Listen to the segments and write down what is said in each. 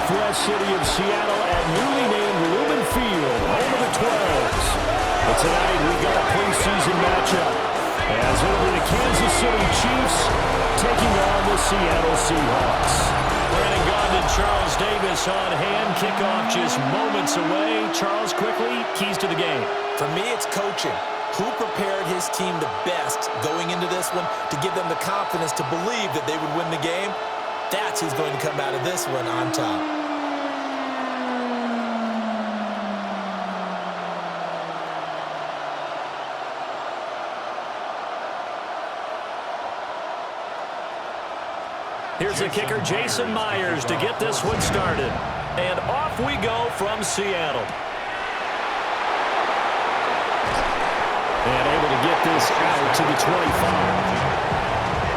northwest city of Seattle at newly named Lumen Field, home of the 12s. But tonight we've got a preseason matchup, as it'll be the Kansas City Chiefs taking on the Seattle Seahawks. Brandon Gaudin and Charles Davis on hand. Kickoff just moments away. Charles, quickly, keys to the game. For me, it's coaching. Who prepared his team the best going into this one to give them the confidence to believe that they would win the game? That's who's going to come out of this one on top. Here's the kicker, Jason Myers, to get this one started. And off we go from Seattle. And able to get this out to the 25.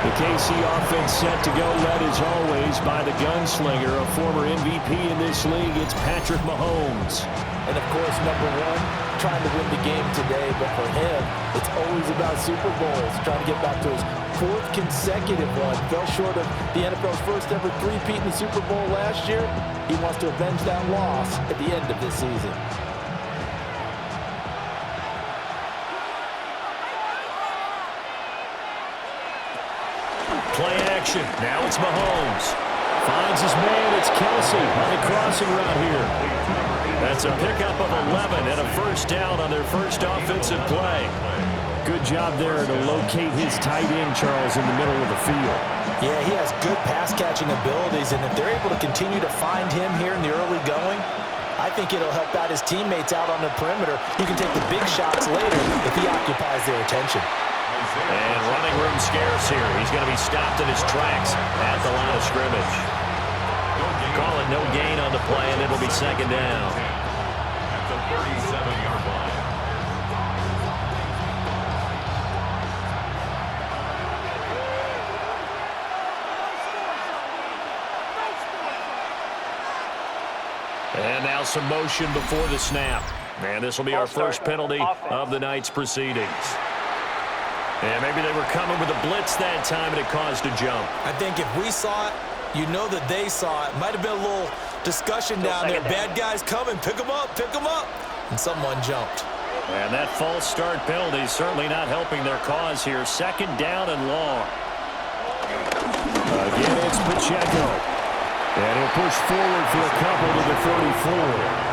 The KC offense set to go, led as always by the gunslinger, a former MVP in this league. It's Patrick Mahomes. And of course, number one, trying to win the game today. But for him, it's always about Super Bowls. Trying to get back to his fourth consecutive one. Fell short of the NFL's first ever three-peat in the Super Bowl last year. He wants to avenge that loss at the end of this season. Play action. Now it's Mahomes. Finds his man. It's Kelsey on the crossing route here. That's a pickup of 11 and a first down on their first offensive play. Good job there to locate his tight end, Charles, in the middle of the field. Yeah, he has good pass-catching abilities, and if they're able to continue to find him here in the early going, I think it'll help out his teammates out on the perimeter. He can take the big shots later if he occupies their attention. And running room scarce here. He's going to be stopped in his tracks at the line of scrimmage. Call it no gain on the play, and it'll be second down. At the 37-yard line. And now some motion before the snap. And this will be our first penalty of the night's proceedings. And maybe they were coming with a blitz that time, and it caused a jump. I think if we saw it, you know that they saw it. Might have been a little discussion down there. Bad guys coming. Pick them up. Pick them up. And someone jumped. And that false start penalty is certainly not helping their cause here. Second down and long. Again, it's Pacheco. And he'll push forward for a couple to the 34.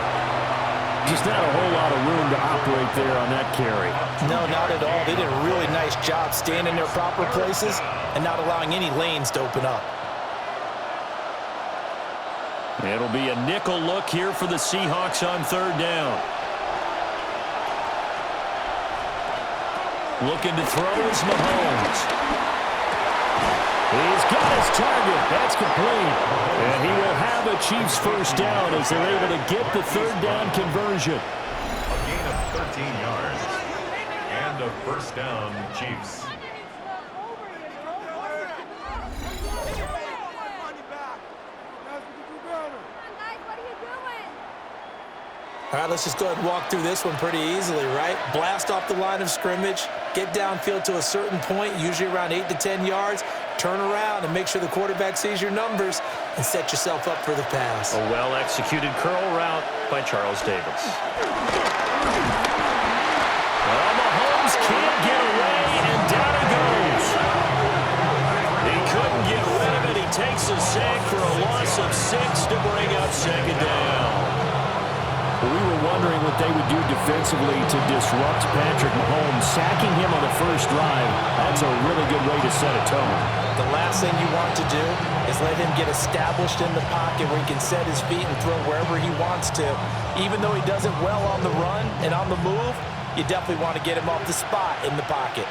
Just not a whole lot of room to operate there on that carry. No, not at all. They did a really nice job staying in their proper places and not allowing any lanes to open up. It'll be a nickel look here for the Seahawks on third down. Looking to throw is Mahomes. He's got his target. That's complete. And he will have a Chiefs first down as they're able to get the third down conversion. A gain of 13 yards. And a first down, Chiefs. All right, let's just go ahead and walk through this one pretty easily, right? Blast off the line of scrimmage, get downfield to a certain point, usually around 8 to 10 yards, turn around and make sure the quarterback sees your numbers and set yourself up for the pass. A well-executed curl route by Charles Davis. Well, Mahomes can't get away, and down he goes. He couldn't get rid of it. He takes a sack for a loss of 6 to bring up second down. We were wondering what they would do defensively to disrupt Patrick Mahomes. Sacking him on the first drive, that's a really good way to set a tone. The last thing you want to do is let him get established in the pocket where he can set his feet and throw wherever he wants to. Even though he does it well on the run and on the move, you definitely want to get him off the spot in the pocket.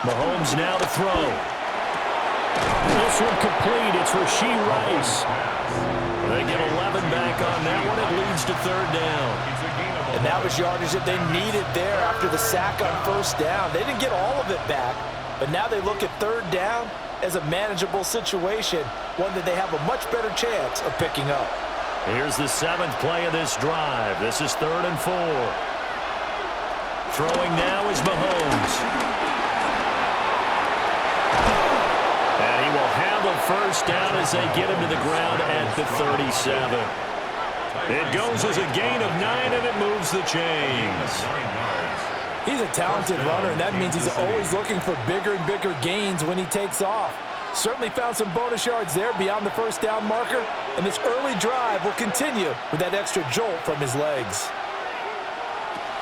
Mahomes now to throw. This one complete. It's Rashee Rice. They get 11 back on that one. It leads to third down. And that was yardage that they needed there after the sack on first down. They didn't get all of it back, but now they look at third down as a manageable situation, one that they have a much better chance of picking up. Here's the 7th play of this drive. This is 3rd and 4. Throwing now is Mahomes. And he will have a first down as they get him to the ground at the 37. It goes as a gain of 9, and it moves the chains. He's a talented runner, and that means he's always looking for bigger and bigger gains when he takes off. Certainly found some bonus yards there beyond the first down marker, and this early drive will continue with that extra jolt from his legs.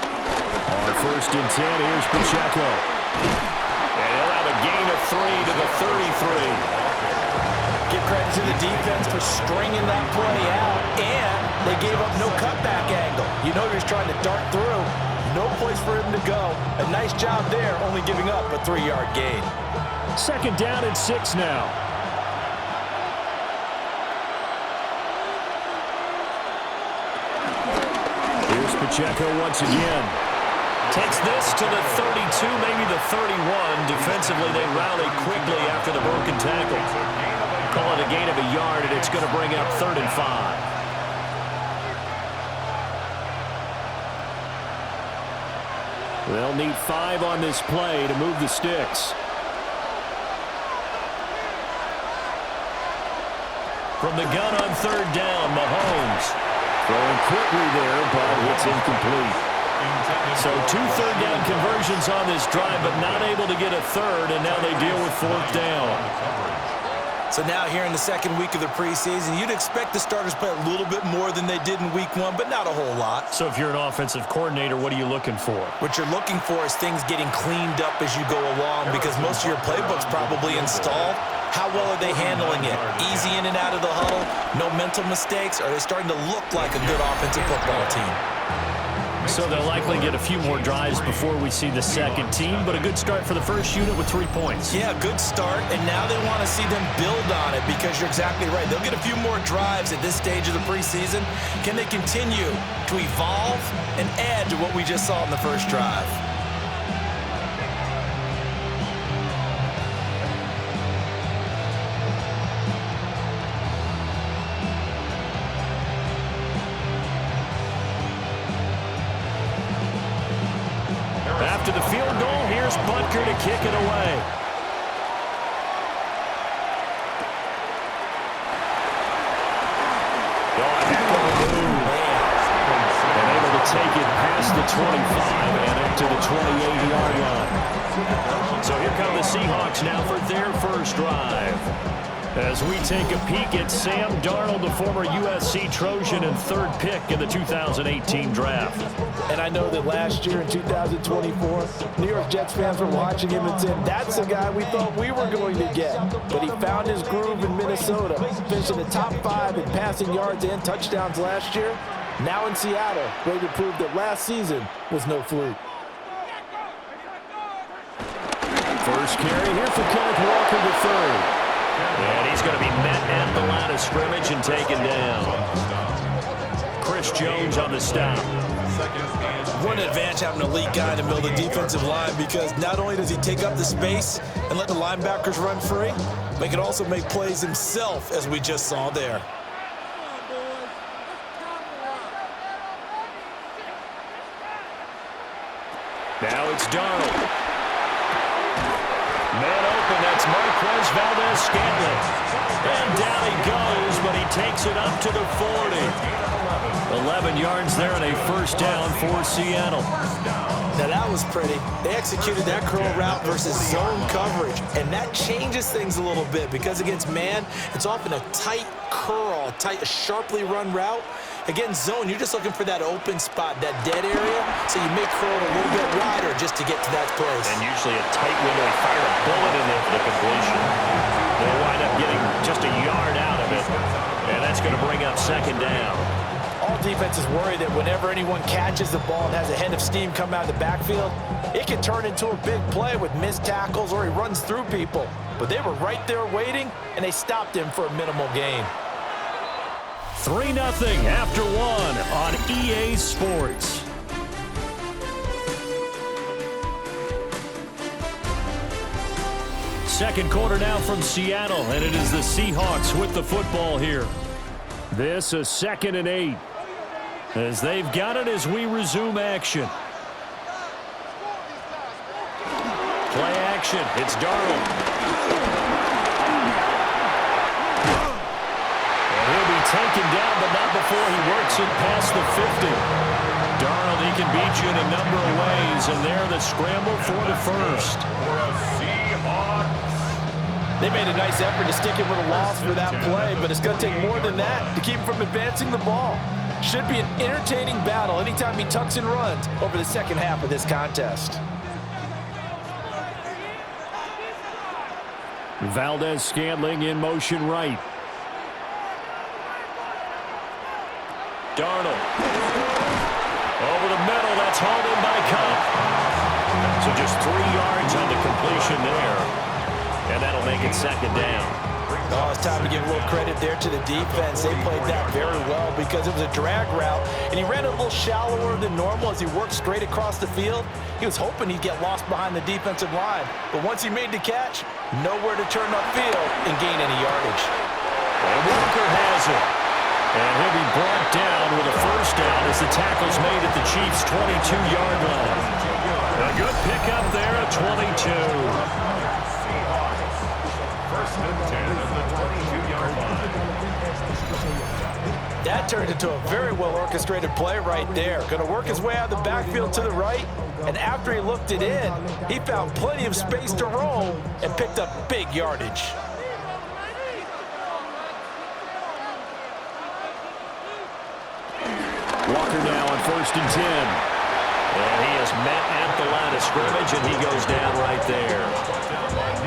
On 1st and 10, here's Pacheco. And he'll have a gain of 3 to the 33. Give credit to the defense for stringing that play out, and they gave up no cutback angle. You know he was trying to dart through. No place for him to go. A nice job there, only giving up a 3-yard gain. 2nd down and 6 now. Here's Pacheco once again. Takes this to the 32, maybe the 31. Defensively, they rally quickly after the broken tackle. Call it a gain of a yard, and it's going to bring up 3rd and 5. They'll need 5 on this play to move the sticks. From the gun on 3rd down, Mahomes. Throwing quickly there, but it's incomplete. So 2 third-down conversions on this drive, but not able to get a third, and now they deal with 4th down. So now here in the 2nd week of the preseason, you'd expect the starters to play a little bit more than they did in week 1, but not a whole lot. So if you're an offensive coordinator, what are you looking for? What you're looking for is things getting cleaned up as you go along, because most of your playbook's probably installed. How well are they handling it? Easy in and out of the huddle? No mental mistakes? Are they starting to look like a good offensive football team? So they'll likely get a few more drives before we see the second team, but a good start for the first unit with 3 points. Yeah, good start, and now they want to see them build on it, because you're exactly right. They'll get a few more drives at this stage of the preseason. Can they continue to evolve and add to what we just saw in the first drive? After the field goal, here's Butker to kick it away. Oh, heck of a move. And able to take it past the 25 and up to the 28-yard line. So here come the Seahawks now for their first drive. As we take a peek at Sam Darnold, the former USC Trojan and 3rd pick in the 2018 draft. And I know that last year in 2024, New York Jets fans were watching him and saying, that's the guy we thought we were going to get. But he found his groove in Minnesota, finishing the top 5 in passing yards and touchdowns last year. Now in Seattle, ready to prove that last season was no fluke. First carry here for Kenneth Walker III. And he's going to be met at the line of scrimmage and taken down. Chris Jones on the stop. One advantage having an elite guy in the middle of the defensive line, because not only does he take up the space and let the linebackers run free, but he can also make plays himself, as we just saw there. Now it's Darnold. Man open, that's Marquez Valdez-Scantling. And down he goes, but he takes it up to the 40. 11 yards there and a first down for Seattle. Now that was pretty. They executed that curl route versus zone coverage, and that changes things a little bit, because against man, it's often a tight curl, a sharply run route. Against zone, you're just looking for that open spot, that dead area, so you may curl it a little bit wider just to get to that place. And usually a tight window, they fire a bullet in there for the completion. They'll wind up getting just a yard out of it, and that's going to bring up 2nd down. All defenses worry that whenever anyone catches the ball and has a head of steam come out of the backfield, it can turn into a big play with missed tackles or he runs through people. But they were right there waiting, and they stopped him for a minimal gain. 3-0 after 1 on EA Sports. Second quarter now from Seattle, and it is the Seahawks with the football here. This is 2nd and 8. As they've got it as we resume action. Play action. It's Darnold. down, but not before he works it past the 50. Darnold, he can beat you in a number of ways, and there the scramble for the first. For a Seahawks. They made a nice effort to stick it with a loss for that play, but it's going to take more than that to keep him from advancing the ball. Should be an entertaining battle anytime he tucks and runs over the second half of this contest. Valdez-Scantling in motion right. Darnold. Over the middle, that's hauled in by Cup. So just 3 yards on the completion there. And that'll make it second down. Oh, it's time to give a little credit there to the defense. They played that very well because it was a drag route, and he ran it a little shallower than normal as he worked straight across the field. He was hoping he'd get lost behind the defensive line, but once he made the catch, nowhere to turn upfield and gain any yardage. And Walker has it. And he'll be brought down with a first down as the tackle's made at the Chiefs' 22-yard line. A good pickup there at 22. First and 10 at the 22-yard line. That turned into a very well-orchestrated play right there. Going to work his way out of the backfield to the right, and after he looked it in, he found plenty of space to roam and picked up big yardage. Walker now on first and 10. And he is met at the line of scrimmage, and he goes down right there.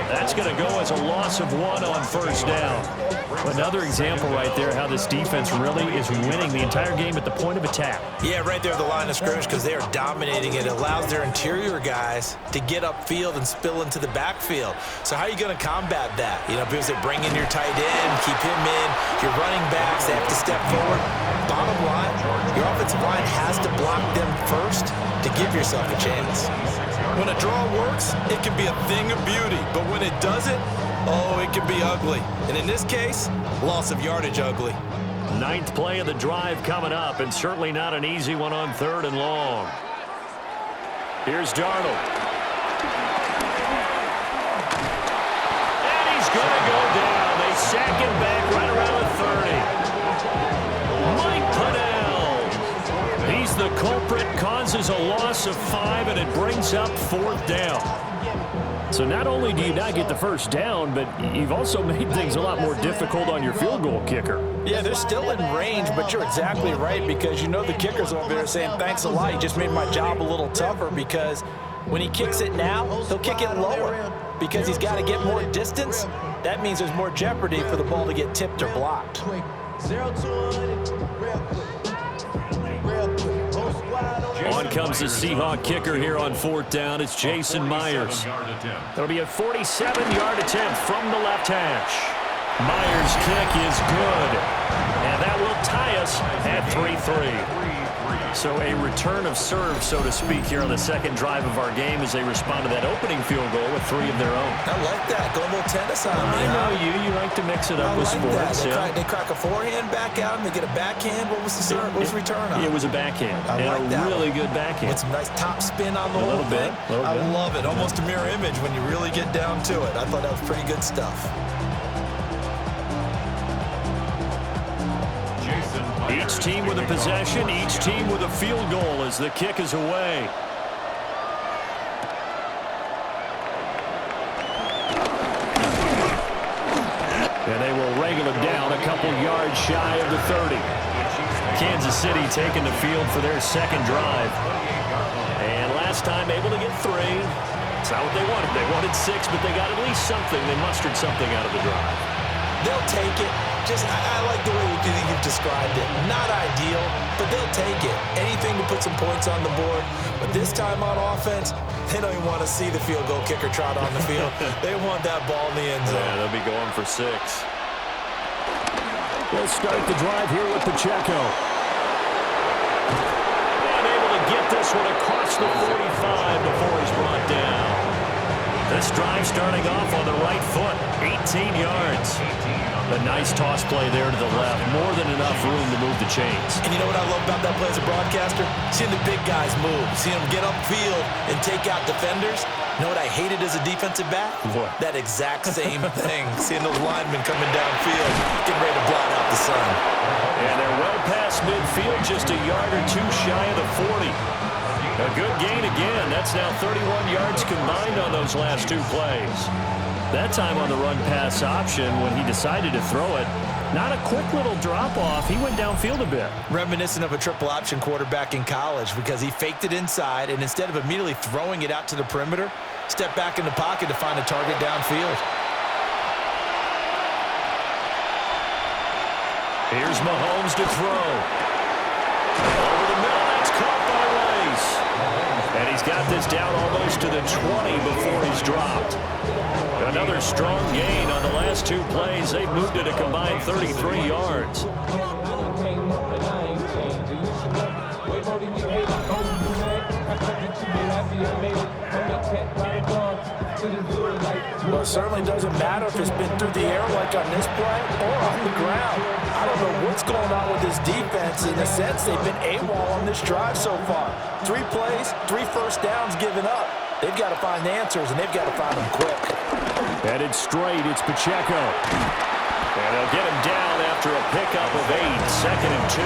That's going to go as a loss of 1 on first down. Another example right there how this defense really is winning the entire game at the point of attack. Yeah, right there at the line of scrimmage because they are dominating it. It allows their interior guys to get upfield and spill into the backfield. So how are you going to combat that? You know, because they bring in your tight end, keep him in, your running backs, they have to step forward. Bottom line, your offensive line has to block them first to give yourself a chance. When a draw works, it can be a thing of beauty, but when it doesn't, oh, it can be ugly. And in this case, loss of yardage ugly. 9th play of the drive coming up, and certainly not an easy one on 3rd and long. Here's Darnold. And he's going to go down. They sack him back right around the 30. Mike Pennell. He's the culprit, causes a loss of 5, and it brings up 4th down. So not only do you not get the first down, but you've also made things a lot more difficult on your field goal kicker. Yeah, they're still in range, but you're exactly right because you know the kicker's over there saying, thanks a lot, you just made my job a little tougher because when he kicks it now, he'll kick it lower because he's got to get more distance. That means there's more jeopardy for the ball to get tipped or blocked. On comes the Seahawk kicker here on 4th down. It's Jason Myers. It'll be a 47-yard attempt from the left hash. Myers' kick is good. And that will tie us at 3-3. So a return of serve, so to speak, here on the second drive of our game as they respond to that opening field goal with 3 of their own. I like that. Go a little tennis on me. I know you like to mix it up with sports. They crack a forehand back out and they get a backhand. What was the serve? What was the return on? It was a backhand. I like that. Really good backhand. With some nice top spin on the a little bit. I love it. Almost a mirror image when you really get down to it. I thought that was pretty good stuff. Each team with a possession, each team with a field goal as the kick is away. And they will wrangle him down a couple yards shy of the 30. Kansas City taking the field for their second drive. And last time able to get 3. It's not what they wanted. They wanted 6, but they got at least something. They mustered something out of the drive. They'll take it. I like the way you've described it. Not ideal, but they'll take it. Anything to put some points on the board. But this time on offense, they don't even want to see the field goal kicker trot on the field. They want that ball in the end zone. Yeah, they'll be going for 6. We'll start the drive here with Pacheco. And able to get this one across the 45 before he's brought down. This drive starting off on the right foot, 18 yards. The nice toss play there to the left. More than enough room to move the chains. And you know what I love about that play as a broadcaster? Seeing the big guys move. Seeing them get upfield and take out defenders. You know what I hated as a defensive back? What? That exact same thing. Seeing those linemen coming downfield, getting ready to blot out the sun. And they're well past midfield, just a yard or two shy of the 40. A good gain again. That's now 31 yards combined on those last two plays. That time on the run-pass option when he decided to throw it. Not a quick little drop-off. He went downfield a bit. Reminiscent of a triple-option quarterback in college because he faked it inside, and instead of immediately throwing it out to the perimeter, stepped back in the pocket to find a target downfield. Here's Mahomes to throw. Over the middle, that's caught by Rice. And he's got this down almost to the 20 before he's dropped. Another strong gain on the last two plays. They've moved it a combined 33 yards. Well, it certainly doesn't matter if it's been through the air like on this play or on the ground. I don't know what's going on with this defense. In a sense, they've been AWOL on this drive so far. 3 plays, 3 first downs given up. They've got to find the answers, and they've got to find them quick. Headed straight, it's Pacheco. And they'll get him down after a pickup of 8, 2nd and 2.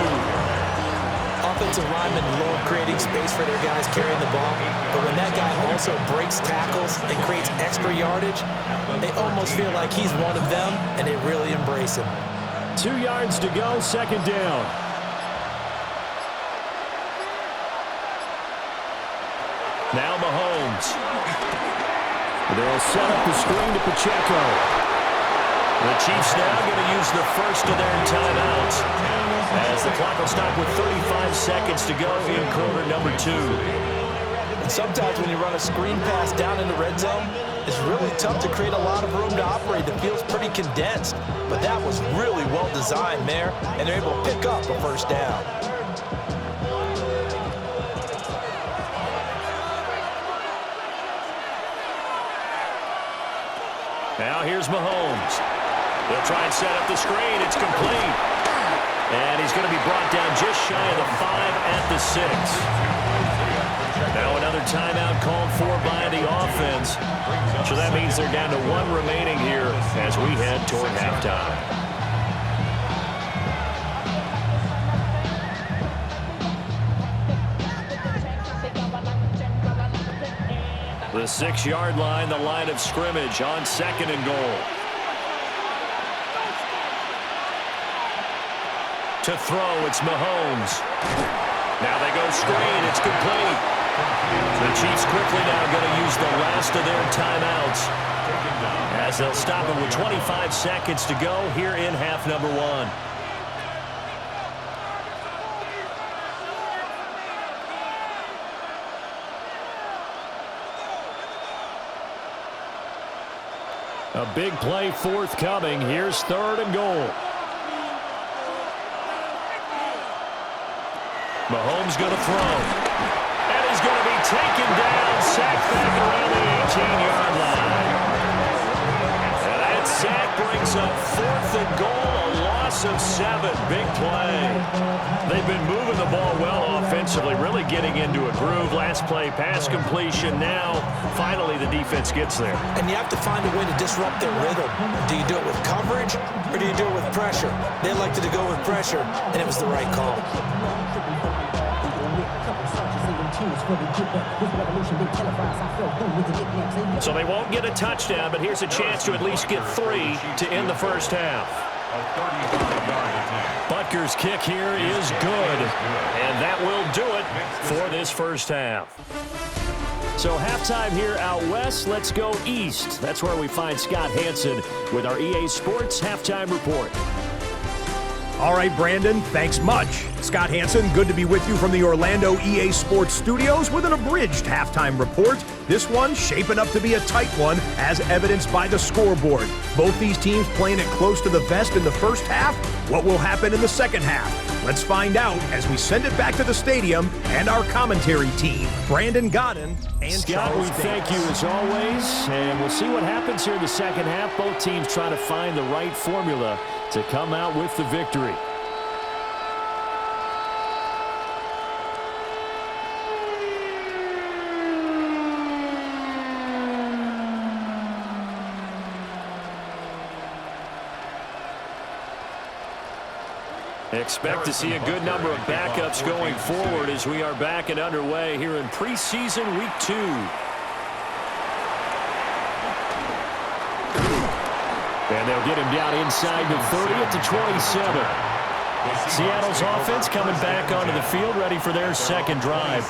Offensive linemen love creating space for their guys carrying the ball, but when that guy also breaks tackles and creates extra yardage, they almost feel like he's one of them, and they really embrace him. 2 yards to go, 2nd down. Now Mahomes. They'll set up the screen to Pacheco. The Chiefs now going to use the first of their timeouts as the clock will stop with 35 seconds to go in quarter number 2. And sometimes when you run a screen pass down in the red zone, it's really tough to create a lot of room to operate. The field's pretty condensed, but that was really well designed there, and they're able to pick up a first down. Now here's Mahomes. They'll try and set up the screen. It's complete. And he's going to be brought down just shy of the 5 at the 6. Now another timeout called for by the offense. So that means they're down to 1 remaining here as we head toward halftime. The 6-yard line, the line of scrimmage on 2nd and goal. To throw, it's Mahomes. Now they go screen, it's complete. The Chiefs quickly now going to use the last of their timeouts as they'll stop it with 25 seconds to go here in half number 1. A big play forthcoming. Here's 3rd and goal. Mahomes going to throw. And he's going to be taken down, sacked back around the 18-yard line. And that sack brings up 4th and goal, a loss of 7. Big play. They've been moving the ball well offensively, really getting into a groove. Last play, pass completion. Now, finally, the defense gets there. And you have to find a way to disrupt their rhythm. Do you do it with coverage, or do you do it with pressure? They elected to go with pressure, and it was the right call. So they won't get a touchdown, but here's a chance to at least get 3 to end the first half. Butker's kick here is good, and that will do it for this first half. So halftime here out west, let's go east. That's where we find Scott Hanson with our EA Sports Halftime Report. All right, Brandon, thanks much. Scott Hanson, good to be with you from the Orlando EA Sports Studios with an abridged halftime report. This one shaping up to be a tight one, as evidenced by the scoreboard. Both these teams playing it close to the vest in the first half. What will happen in the second half? Let's find out as we send it back to the stadium and our commentary team, Brandon Godden and Scott, Charles we thank you as always, and we'll see what happens here in the second half. Both teams trying to find the right formula to come out with the victory. Expect to see a good number of backups going forward as we are back and underway here in preseason week 2. And they'll get him down inside the 30 at the 27. Seattle's offense coming back onto the field, ready for their second drive.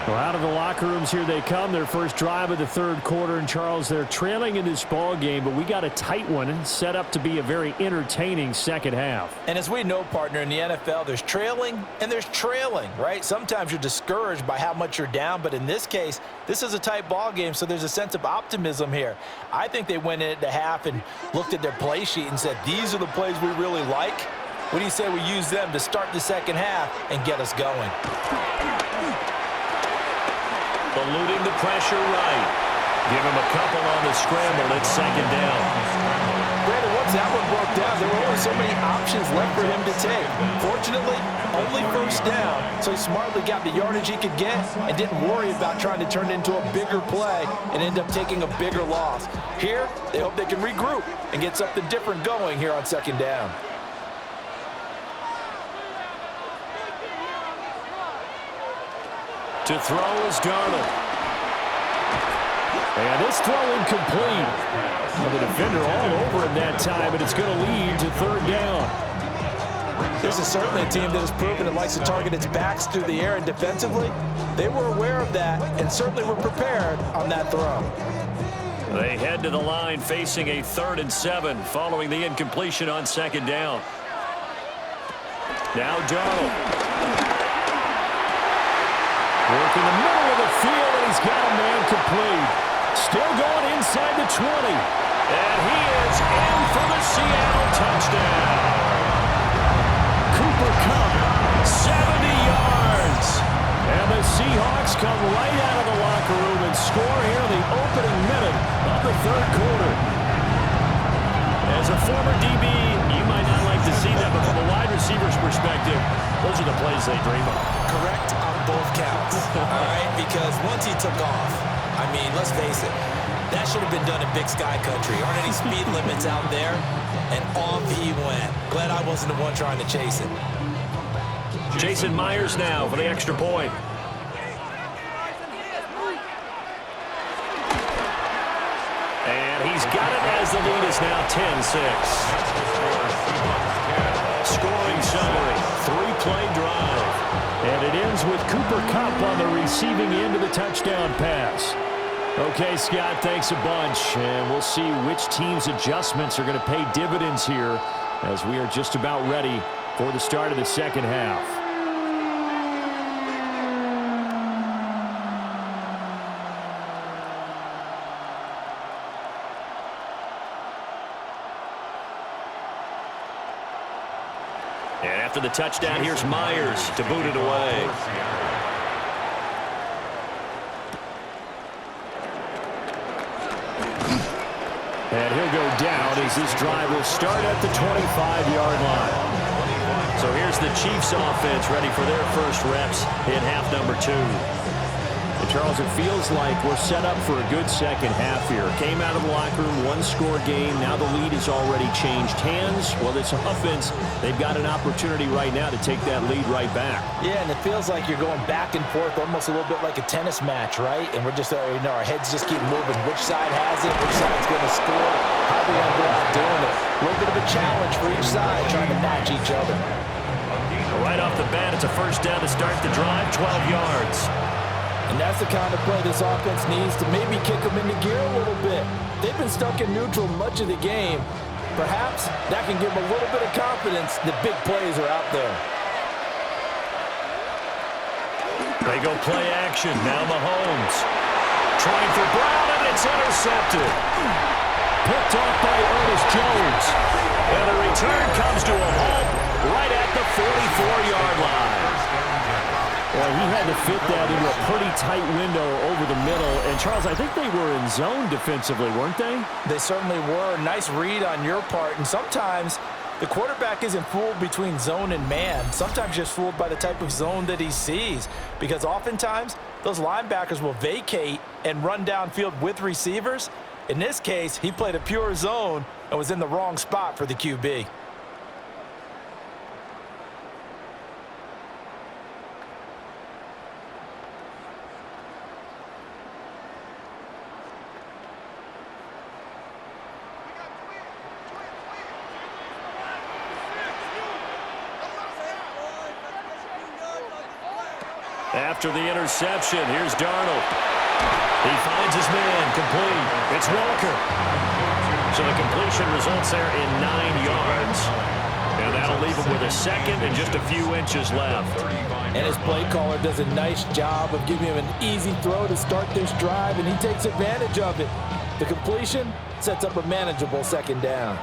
Well, out of the locker rooms here they come, their first drive of the third quarter. And Charles, they're trailing in this ball game, but we got a tight one and set up to be a very entertaining second half. And as we know, partner, in the NFL, there's trailing and there's trailing, right? Sometimes you're discouraged by how much you're down, but in this case, this is a tight ball game, so there's a sense of optimism here. I think they went into half and looked at their play sheet and said, these are the plays we really like. What do you say we use them to start the second half and get us going? Eluding the pressure right. Give him a couple on the scramble. It's second down. Brandon, once that one broke down, there were only so many options left for him to take. Fortunately, only first down, so he smartly got the yardage he could get and didn't worry about trying to turn it into a bigger play and end up taking a bigger loss. Here, they hope they can regroup and get something different going here on second down. To throw is Darnold. And this throw incomplete. Well, the defender all over him that time, but it's going to lead to third down. This is certainly a team that has proven it likes to target its backs through the air, and defensively, they were aware of that and certainly were prepared on that throw. They head to the line facing a 3rd and 7 following the incompletion on second down. Now Darnold. Working the middle of the field, and he's got a man complete. Still going inside the 20. And he is in for the Seattle touchdown. Cooper Kupp, 70 yards. And the Seahawks come right out of the locker room and score here in the opening minute of the third quarter. As a former DB, you might not like to see that, but from a wide receiver's perspective, those are the plays they dream of. Correct on both counts, all right? Because once he took off, I mean, let's face it, that should have been done in Big Sky Country. Aren't any speed limits out there? And off he went. Glad I wasn't the one trying to chase it. Jason Myers now for the extra point. And he's got it as the lead is now 10-6. Scoring summary, 3-play drive. And it ends with Cooper Kupp on the receiving end of the touchdown pass. Okay, Scott, thanks a bunch. And we'll see which team's adjustments are going to pay dividends here as we are just about ready for the start of the second half. And after the touchdown, here's Myers to boot it away. And he'll go down as this drive will start at the 25-yard line. So here's the Chiefs offense ready for their first reps in half number 2. And Charles, it feels like we're set up for a good second half here. Came out of the locker room, one-score game. Now the lead has already changed hands. Well, this offense, they've got an opportunity right now to take that lead right back. Yeah, and it feels like you're going back and forth almost a little bit like a tennis match, right? And we're just, our heads just keep moving. Which side has it? Which side's going to score? How are they going to go out doing it? A little bit of a challenge for each side, trying to match each other. Right off the bat, it's a first down to start the drive, 12 yards. And that's the kind of play this offense needs to maybe kick them into gear a little bit. They've been stuck in neutral much of the game. Perhaps that can give them a little bit of confidence that big plays are out there. They go play action. Now Mahomes. Trying for Brown, and it's intercepted. Picked off by Ernest Jones. And the return comes to a halt right at the 44-yard line. Well, he had to fit that into a pretty tight window over the middle. And, Charles, I think they were in zone defensively, weren't they? They certainly were. Nice read on your part. And sometimes The quarterback isn't fooled between zone and man. Sometimes just fooled by the type of zone that he sees, because oftentimes those linebackers will vacate and run downfield with receivers. In this case, he played a pure zone and was in the wrong spot for the QB. After the interception, here's Darnold. He finds his man, complete. It's Walker. So the completion results there in 9 yards. And that'll leave him with a second and just a few inches left. And his play caller does a nice job of giving him an easy throw to start this drive, and he takes advantage of it. The completion sets up a manageable second down.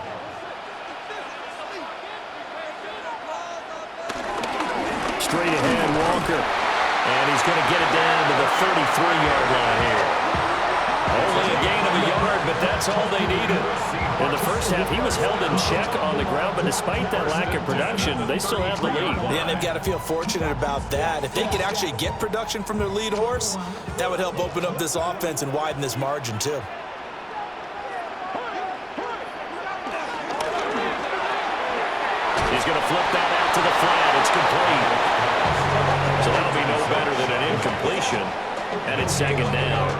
Straight ahead, Walker. And he's going to get it down to the 33-yard line here. Only a gain of a yard, but that's all they needed. In the first half, he was held in check on the ground, but despite that lack of production, they still have the lead. Yeah, they've got to feel fortunate about that. If they could actually get production from their lead horse, that would help open up this offense and widen this margin, too. He's going to flip that out to the flat. It's complete. So that'll be no better than an incompletion, and it's second down.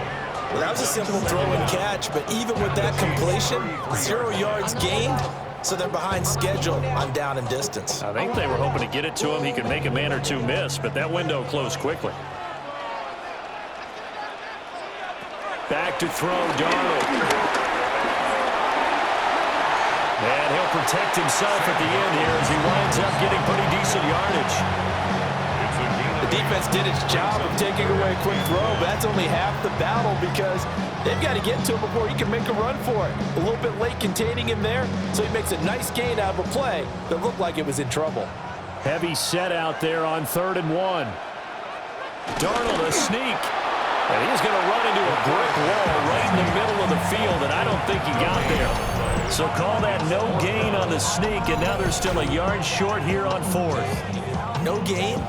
Well, that was a simple throw and catch, but even with that completion, 0 yards gained, so they're behind schedule on down and distance. I think they were hoping to get it to him. He could make a man or two miss, but that window closed quickly. Back to throw, Darnold. And he'll protect himself at the end here as he winds up getting pretty decent yardage. The defense did its job of taking away a quick throw, but that's only half the battle because they've got to get to him before he can make a run for it. A little bit late containing him there, so he makes a nice gain out of a play that looked like it was in trouble. Heavy set out there on 3rd and 1. Darnold, a sneak. And he's going to run into a brick wall right in the middle of the field, and I don't think he got there. So call that no gain on the sneak, and now they're still a yard short here on 4th. No gain?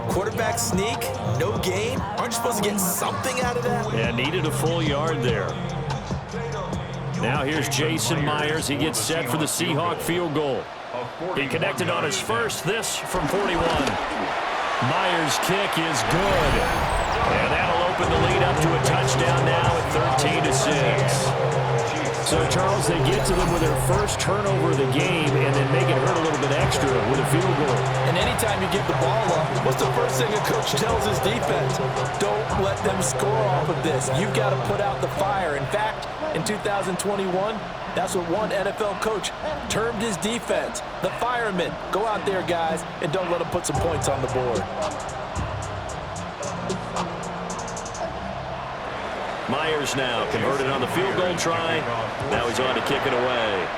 Quarterback sneak? No gain? Aren't you supposed to get something out of that? Yeah, needed a full yard there. Now here's Jason Myers. He gets set for the Seahawk field goal. He connected on his first, this from 41. Myers' kick is good. And that'll open the lead up to a touchdown now at 13-6. So, Charles, they get to them with their first turnover of the game and then make it hurt a little bit extra with a field goal. And anytime you give the ball up, what's the first thing a coach tells his defense? Don't let them score off of this. You've got to put out the fire. In fact, in 2021, that's what one NFL coach termed his defense, the firemen. Go out there, guys, and don't let them put some points on the board. Myers now converted on the field goal try. Now he's on to kick it away.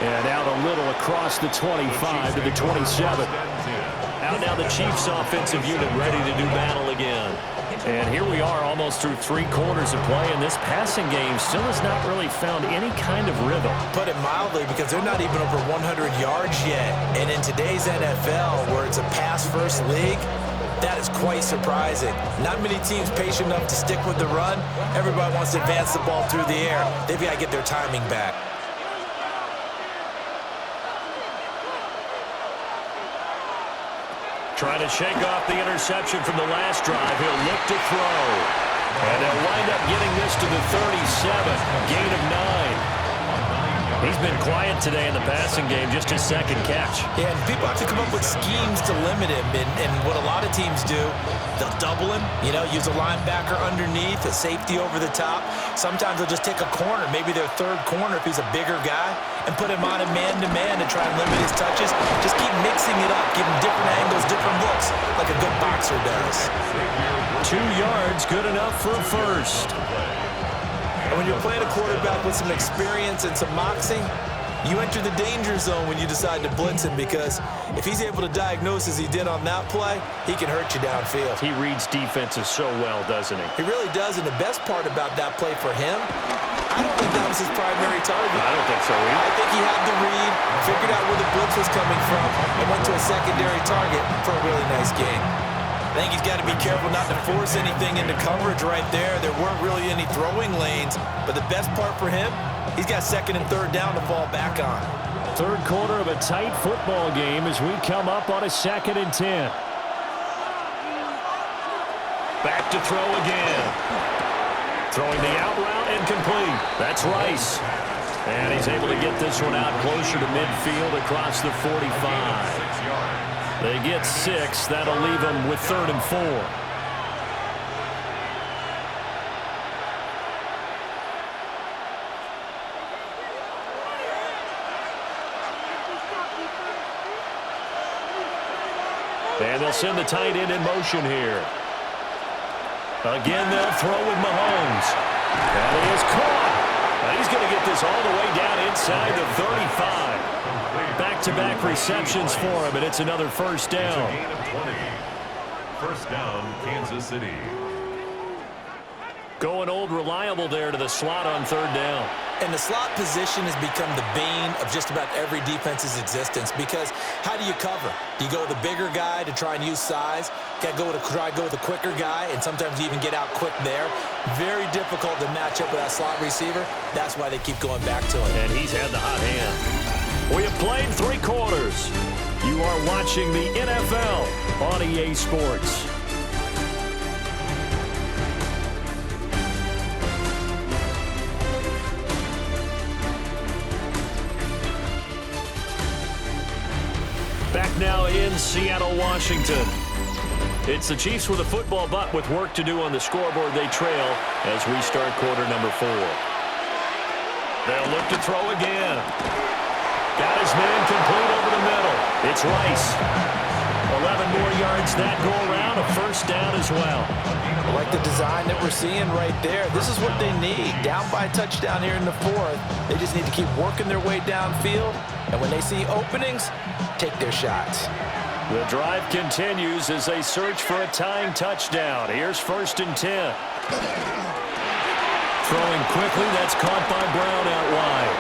And out a little across the 25 to the 27. Out now the Chiefs offensive unit ready to do battle again. And here we are almost through 3 quarters of play, and this passing game still has not really found any kind of rhythm. Put it mildly, because they're not even over 100 yards yet. And in today's NFL, where it's a pass-first league, that is quite surprising. Not many teams patient enough to stick with the run. Everybody wants to advance the ball through the air. They've got to get their timing back. Trying to shake off the interception from the last drive. He'll look to throw. And they'll wind up getting this to the 37. Gain of 9. He's been quiet today in the passing game, just his second catch. Yeah, and people have to come up with schemes to limit him. And what a lot of teams do, they'll double him, use a linebacker underneath, a safety over the top. Sometimes they'll just take a corner, maybe their third corner if he's a bigger guy, and put him on a man-to-man to try and limit his touches. Just keep mixing it up, give him different angles, different looks, like a good boxer does. 2 yards, good enough for a first. And when you're playing a quarterback with some experience and some moxie, You enter the danger zone when you decide to blitz him, because if he's able to diagnose as he did on that play, he can hurt you downfield. He reads defenses so well, doesn't he? He really does, and the best part about that play for him, I don't think that was his primary target. I don't think so either. I think he had the read, figured out where the blitz was coming from, and went to a secondary target for a really nice gain. I think he's got to be careful not to force anything into coverage right there. There weren't really any throwing lanes, but the best part for him, he's got second and third down to fall back on. Third quarter of a tight football game as we come up on a 2nd and 10. Back to throw again. Throwing the out route and complete. That's Rice. And he's able to get this one out closer to midfield across the 45. They get 6. That'll leave them with 3rd and 4. And they'll send the tight end in motion here. Again, they'll throw with Mahomes. And he is caught. And he's going to get this all the way down inside the 35. Back-to-back receptions for him, and it's another first down. It's a gain of 20. First down, Kansas City. Going old reliable there to the slot on 3rd down. And the slot position has become the bane of just about every defense's existence, because how do you cover? Do you go with a bigger guy to try and use size? Got to try to go with a quicker guy, and sometimes you even get out quick there. Very difficult to match up with that slot receiver. That's why they keep going back to him. And he's had the hot hand. We have played 3 quarters. You are watching the NFL on EA Sports. Back now in Seattle, Washington. It's the Chiefs with a football, but with work to do on the scoreboard. They trail as we start quarter number 4. They'll look to throw again. Got his man complete over the middle. It's Rice. 11 more yards that go around. A first down as well. I like the design that we're seeing right there. This is what they need. Down by a touchdown here in the 4th. They just need to keep working their way downfield. And when they see openings, take their shots. The drive continues as they search for a tying touchdown. Here's 1st and 10. Throwing quickly. That's caught by Brown out wide.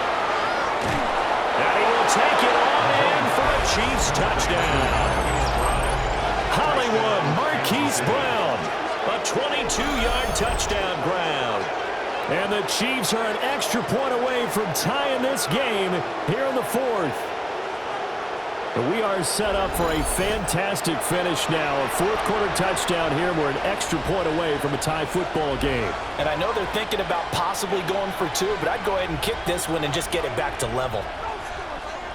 And he will take it on in for a Chiefs touchdown. Hollywood Marquise Brown. A 22-yard touchdown grab. And the Chiefs are an extra point away from tying this game here in the 4th. We are set up for a fantastic finish now. A 4th quarter touchdown here. We're an extra point away from a tie football game. And I know they're thinking about possibly going for 2, but I'd go ahead and kick this one and just get it back to level.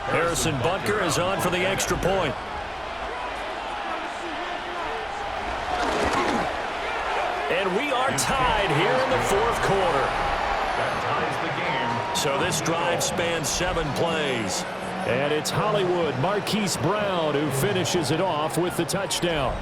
Harrison Butker is on for the extra point. And we are tied here in the 4th quarter. That ties the game. So this drive spans 7 plays. And it's Hollywood Marquise Brown who finishes it off with the touchdown.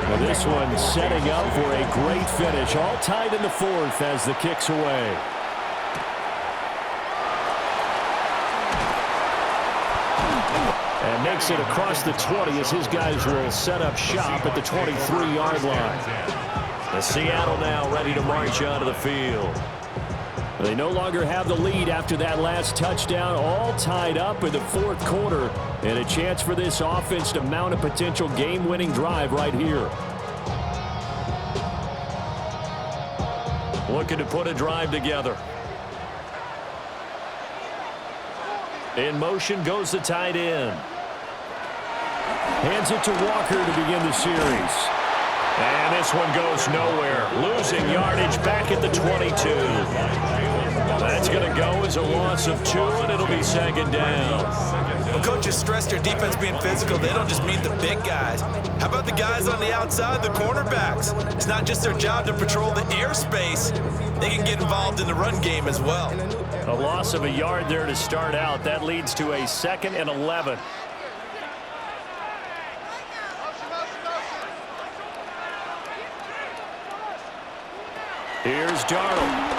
Well, this one setting up for a great finish. All tied in the 4th as the kick's away. And makes it across the 20 as his guys will set up shop at the 23-yard line. The Seattle now ready to march onto the field. They no longer have the lead after that last touchdown, all tied up in the 4th quarter, and a chance for this offense to mount a potential game-winning drive right here. Looking to put a drive together. In motion goes the tight end. Hands it to Walker to begin the series. And this one goes nowhere. Losing yardage back at the 22. That's going to go as a loss of 2, and it'll be second down. When coaches stress their defense being physical, they don't just mean the big guys. How about the guys on the outside, the cornerbacks? It's not just their job to patrol the airspace. They can get involved in the run game as well. A loss of a yard there to start out. That leads to a 2nd and 11. Here's Darnold.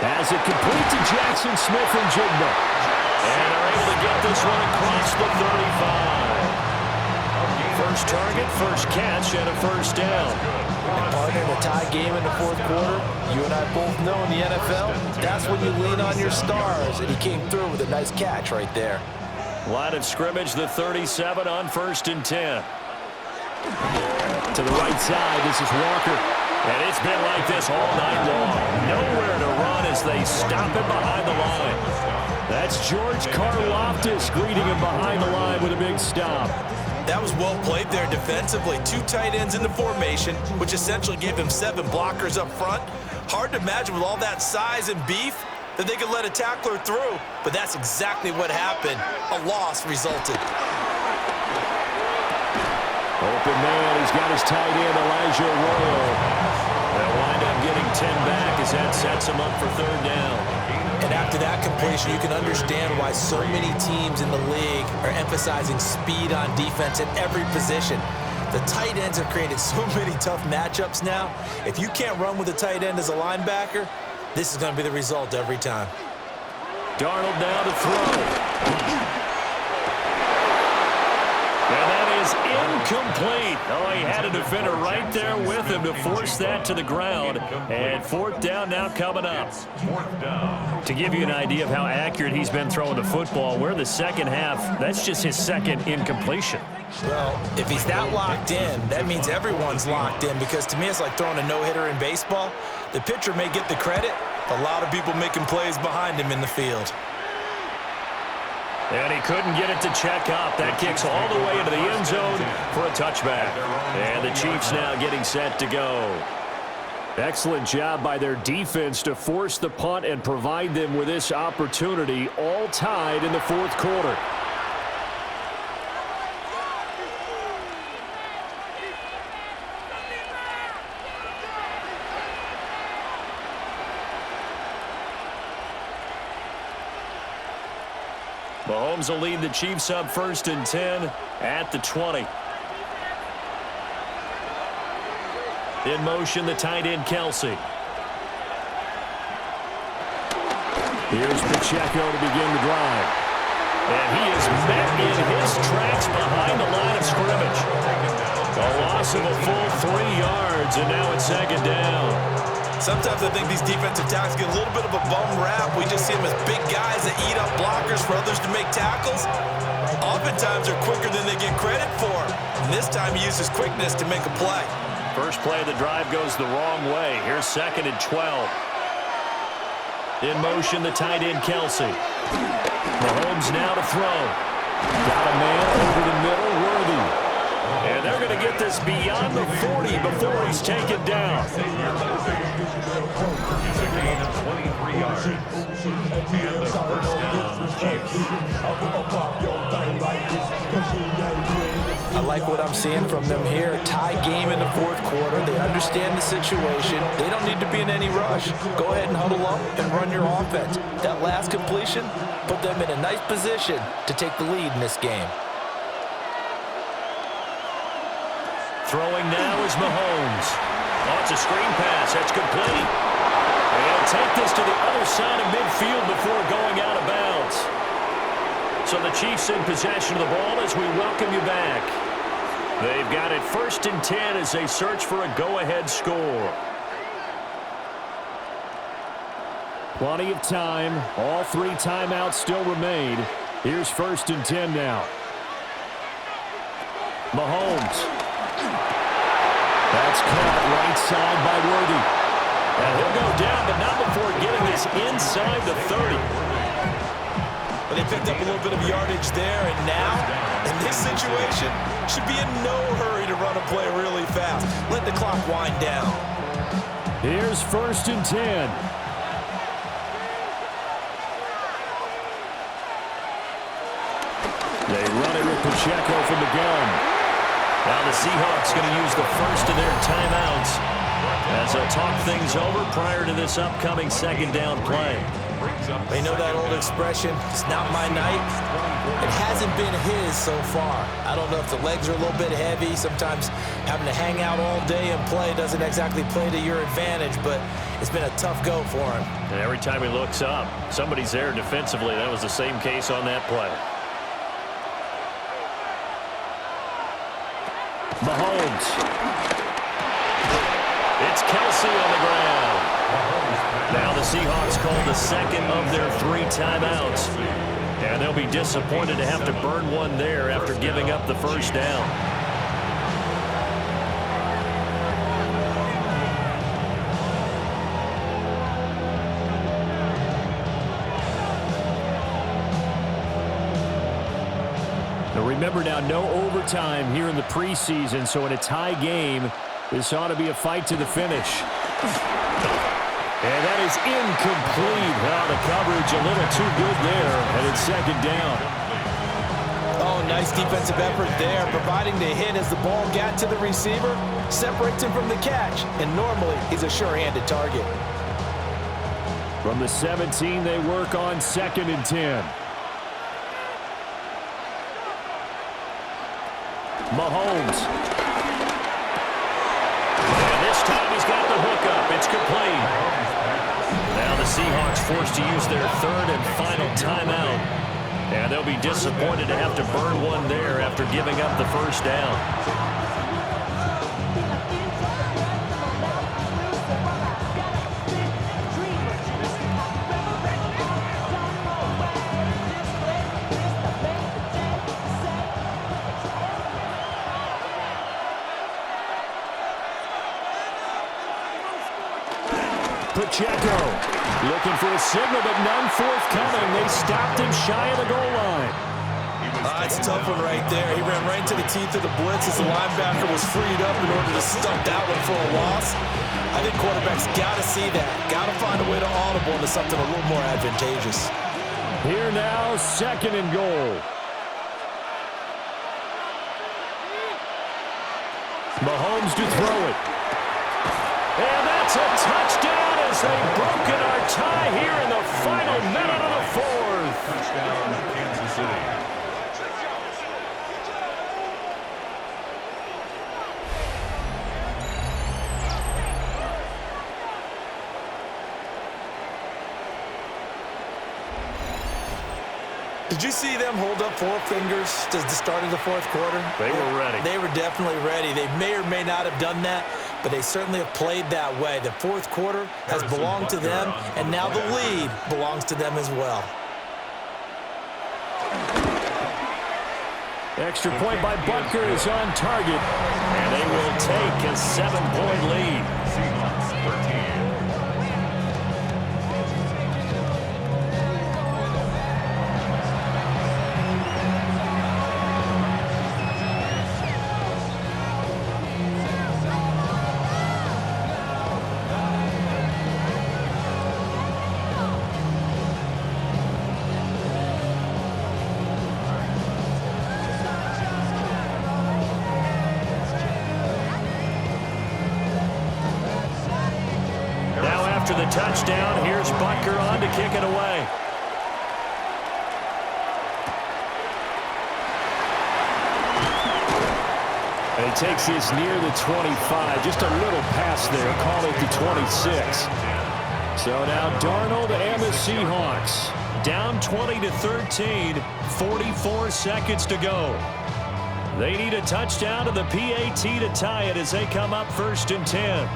Has it complete to Jackson Smith and Jigba. And they're able to get this one across the 35. First target, first catch, and a first down. And partner, in a tie game in the fourth quarter, you and I both know in the NFL, that's when you lean on your stars, and he came through with a nice catch right there. Line of scrimmage, the 37 on 1st and 10. To the right side, this is Walker. And it's been like this all night long. Nowhere to run as they stop him behind the line. That's George Karlaftis greeting him behind the line with a big stop. That was well played there defensively. 2 tight ends in the formation, which essentially gave them 7 blockers up front. Hard to imagine with all that size and beef that they could let a tackler through, but that's exactly what happened. A loss resulted. Open man, he's got his tight end, Elijah Arroyo. They'll wind up getting 10 back as that sets him up for 3rd down. And after that completion, you can understand why so many teams in the league are emphasizing speed on defense at every position. The tight ends have created so many tough matchups now. If you can't run with a tight end as a linebacker, this is going to be the result every time. Darnold now to throw. And that is incomplete. Oh, he had a defender right there with him to force that to the ground. And 4th down now coming up. To give you an idea of how accurate he's been throwing the football, we're in the second half. That's just his 2nd incompletion. Well, if he's that locked in, that means everyone's locked in, because to me it's like throwing a no-hitter in baseball. The pitcher may get the credit, a lot of people making plays behind him in the field. And he couldn't get it to check up. That kicks all the way into the end zone for a touchback. And the Chiefs now getting set to go. Excellent job by their defense to force the punt and provide them with this opportunity, all tied in the 4th quarter. Mahomes will lead the Chiefs up 1st and 10 at the 20. In motion, the tight end, Kelsey. Here's Pacheco to begin the drive. And he is met in his tracks behind the line of scrimmage. A loss of a full 3 yards, and now it's 2nd down. Sometimes I think these defensive tackles get a little bit of a bum rap. We just see them as big guys that eat up blockers for others to make tackles. Oftentimes they're quicker than they get credit for. And this time he uses quickness to make a play. First play of the drive goes the wrong way. Here's 2nd and 12. In motion, the tight end, Kelsey. Mahomes now to throw. Got a man over the middle, Worthy. And they're going to get this beyond the 40 before he's taken down. He's a gain of 23 yards. And the 1st down, Chiefs. I like what I'm seeing from them here. Tie game in the 4th quarter. They understand the situation. They don't need to be in any rush. Go ahead and huddle up and run your offense. That last completion put them in a nice position to take the lead in this game. Throwing now is Mahomes. Oh, it's a screen pass. That's complete. And he'll take this to the other side of midfield before going out of bounds. So the Chiefs in possession of the ball as we welcome you back. They've got it 1st and 10 as they search for a go-ahead score. Plenty of time. All 3 timeouts still remain. Here's 1st and 10 now. Mahomes. That's caught right side by Worthy. And he'll go down, but not before getting this inside the 30. But they picked up a little bit of yardage there, and now, in this situation, should be in no hurry to run a play really fast. Let the clock wind down. Here's 1st and 10. Pacheco from the gun. Now the Seahawks going to use the first of their timeouts as they'll talk things over prior to this upcoming second down play. You know that old expression, it's not my night? It hasn't been his so far. I don't know if the legs are a little bit heavy. Sometimes having to hang out all day and play doesn't exactly play to your advantage, but it's been a tough go for him. And every time he looks up, somebody's there defensively. That was the same case on that play. Mahomes. It's Kelsey on the ground. Now the Seahawks call the second of their 3 timeouts. And they'll be disappointed to have to burn one there after giving up the first down. Now remember now, no overtime here in the preseason, so in a tie game, this ought to be a fight to the finish. And that is incomplete. Well, the coverage a little too good there, and it's second down. Oh, nice defensive effort there, providing the hit as the ball got to the receiver, separates him from the catch, and normally he's a sure-handed target. From the 17, they work on 2nd and 10. Mahomes. And this time he's got the hookup. It's complete. Now the Seahawks forced to use their 3rd and final timeout. And they'll be disappointed to have to burn one there after giving up the first down. Pacheco looking for a signal, but none forthcoming. They stopped him shy of the goal line. That's a tough one right there. He ran right into the teeth of the blitz as the linebacker was freed up in order to stuff that one for a loss. I think quarterbacks got to see that. Got to find a way to audible into something a little more advantageous. Here now, 2nd and goal. Mahomes to throw it. And that's a touchdown as they've broken our tie here in the final minute of the 4th. Touchdown, Kansas City. Did you see them hold up 4 fingers to the start of the 4th quarter? They were ready. They were definitely ready. They may or may not have done that, but they certainly have played that way. The 4th quarter has belonged to them, and now the lead belongs to them as well. Extra point by Butker is on target, and they will take a 7-point lead. Seahawks 13. After the touchdown, here's Butker on to kick it away. And he takes this near the 25. Just a little pass there. Call it the 26. So now Darnold and the Seahawks Down 20-13, 44 seconds to go. They need a touchdown to the PAT to tie it as they come up 1st and 10.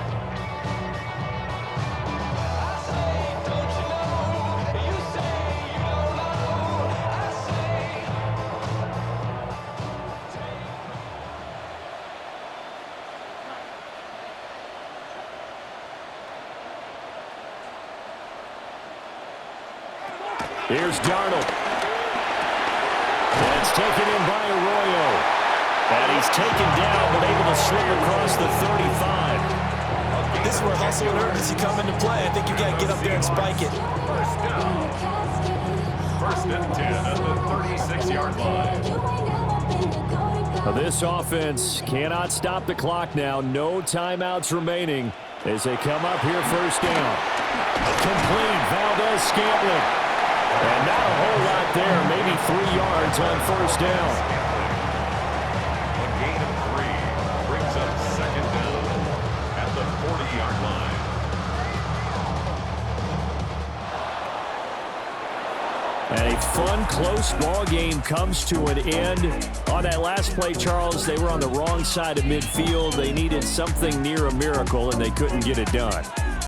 Here's Darnold. That's taken in by Arroyo. And he's taken down, but able to slip across the 35. This is where hustle and urgency come into play. I think you got to get up there and spike it. First down. 1st and 10 at the 36-yard line. This offense cannot stop the clock now. No timeouts remaining as they come up here first down. Complete. Valdez-Scantling. And not a whole lot there. Maybe 3 yards on first down. A gain of 3 brings up second down at the 40-yard line. And a fun, close ball game comes to an end. On that last play, Charles, they were on the wrong side of midfield. They needed something near a miracle, and they couldn't get it done.